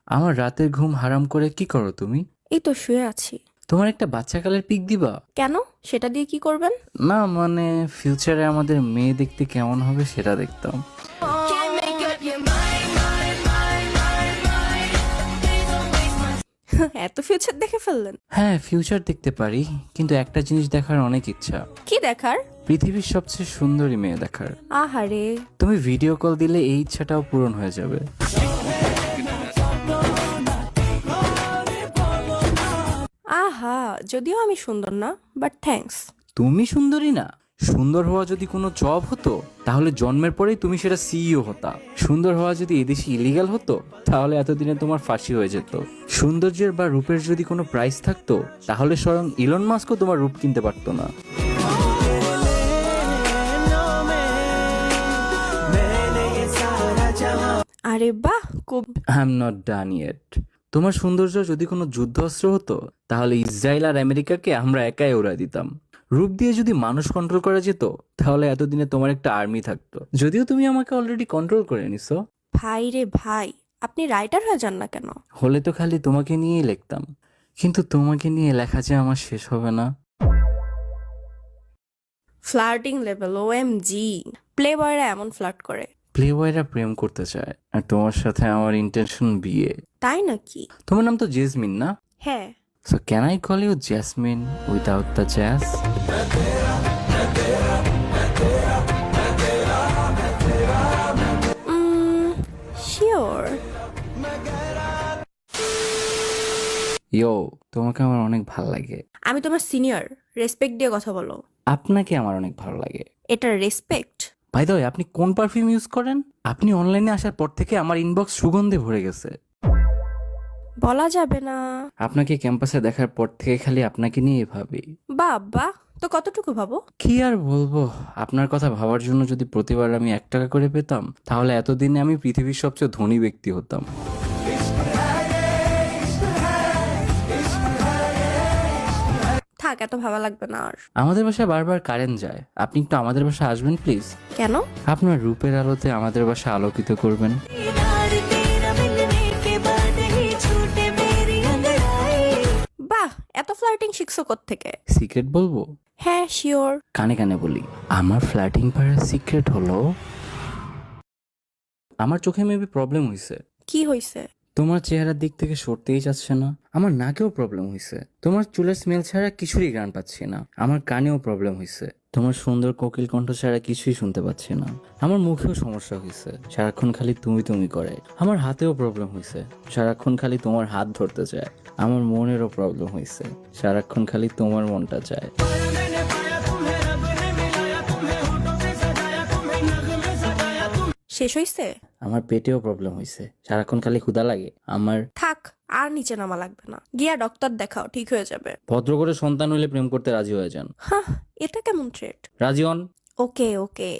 আমার রাতের ঘুম হারাম করে কি করো তুমি? এই তো শুয়ে আছি। তোমার একটা বাচ্চাকালের পিক দিবা? কেন? সেটা দিয়ে কি করবেন? না মানে ফিউচারে আমাদের মেয়ে দেখতে কেমন হবে সেটা দেখতাম। এত ফিউচার দেখে ফেললেন? হ্যাঁ ফিউচার দেখতে পারি, কিন্তু একটা জিনিস দেখার অনেক ইচ্ছা। কি দেখার? পৃথিবীর সবচেয়ে সুন্দরী মেয়ে দেখার। আহারে। তুমি ভিডিও কল দিলে এই ইচ্ছাটাও পূরণ হয়ে যাবে। আহা, যদিও আমি সুন্দর না, বাট থ্যাঙ্কস। তুমি সুন্দরী না? সুন্দর হওয়া যদি কোনো জব হতো তাহলে জন্মের পরেই তুমি সেটা সিইও হতা। সুন্দর হওয়া যদি এদেশে ইলিগাল হতো তাহলে এতদিনে তোমার ফাঁসি হয়ে যেত। সৌন্দর্যের বা রূপের যদি কোনো প্রাইস থাকতো তাহলে স্বয়ং ইলন মাস্কও তোমার রূপ কিনতে পারতো না। আরে বাহ, খুব। I am not done yet. তোমার সৌন্দর্য যদি কোনো যুদ্ধ অস্ত্র হতো তাহলে ইসরায়েল আর আমেরিকাকে আমরা একাই উড়াই দিতাম। রূপ দিয়ে যদি মানুষ কন্ট্রোল করা যেত তাহলে এতদিনে তোমার একটা আর্মি থাকতো। যদিও তুমি আমাকে অলরেডি কন্ট্রোল করে নিছো। ভাই রে ভাই, আপনি রাইটার হয়ে যান না কেন? হলে তো খালি তোমাকে নিয়েই লিখতাম, কিন্তু তোমাকে নিয়ে লেখা যে আমার শেষ হবে না। Flirting level, OMG। প্লে বয়রা এমন ফ্লার্ট করে? প্লে বয়রা প্রেম করতে চায় আর তোমার সাথে আমার ইন্টেনশন বিয়ে। তাই নাকি? তোমার নাম তো জেসমিন না? হ্যাঁ। So can I call you Jasmine without the Jas? Sure. Yo, তোমাকে আমার অনেক ভালো লাগে। আমি তোমার সিনিয়র, রেসপেক্ট দিয়ে কথা বলো। আপনাকে আমার অনেক ভালো লাগে। এটা রেসপেক্ট? বাই দ্য ওয়ে, আপনি কোন পারফিউম ইউজ করেন? আপনি অনলাইনে আসার পর থেকে আমার ইনবক্স সুগন্ধে ভরে গেছে। বলা যাবে না। আপনাকে ক্যাম্পাসে দেখার পর থেকে খালি আপনাকে নিয়ে ভাবি। বাবা, তো কতটুকু ভাবো? কি আর বলবো, আপনার কথা ভাবার জন্য যদি প্রতিবার আমি 1 টাকা করে পেতাম তাহলে এতদিনে আমি পৃথিবীর সবচেয়ে ধনী ব্যক্তি হতাম। থাক, এত ভাবা লাগবে না আর। আমাদের বাসায় বারবার কারেন্ট যায়, আপনি একটু আমাদের বাসায় আসবেন প্লিজ। কেন? আপনার রূপের আলোতে আমাদের বাসা আলোকিত করবেন। বাহ, এত ফ্লার্টিং শিখছো কোত্থেকে? সিক্রেট বলবো? হ্যাঁ, শিওর। কানে কানে বলি, আমার ফ্ল্যাটিং পাড়ার সিক্রেট হলো আমার চোখে মেবি প্রবলেম হয়েছে। কি হইছে? তোমার চেহারার দিক থেকে সরতেই যাচ্ছে না। আমার নাকেও প্রবলেম হয়েছে। তোমার চুলের স্মেল ছাড়া কিছুরই গান পাচ্ছি না। আমার কানেও প্রবলেম হয়েছে। তোমার সুন্দর কোকিল কণ্ঠ ছাড়া কিছুই শুনতে পাচ্ছি না। আমার মুখেও সমস্যা হয়েছে, সারাক্ষণ খালি তুমি তুমি করে। আমার হাতেও প্রবলেম হয়েছে, সারাক্ষণ খালি তোমার হাত ধরতে চায়। আমার মনেরও প্রবলেম হয়েছে, সারাক্ষণ খালি তোমার মনটা চায়। শেষ হইছে? আমার পেটেও প্রবলেম হয়েছে, সারাক্ষণ খালি ক্ষুধা লাগে আমার। থাক, আর নিচে নামা লাগবে না, গিয়া ডক্টর দেখাও, ঠিক হয়ে যাবে। ভদ্র করে সন্তান হইলে প্রেম করতে রাজি হয়ে যান। হ্যাঁ, এটা কেমন ট্রেট? রাজি হন। ওকে ওকে।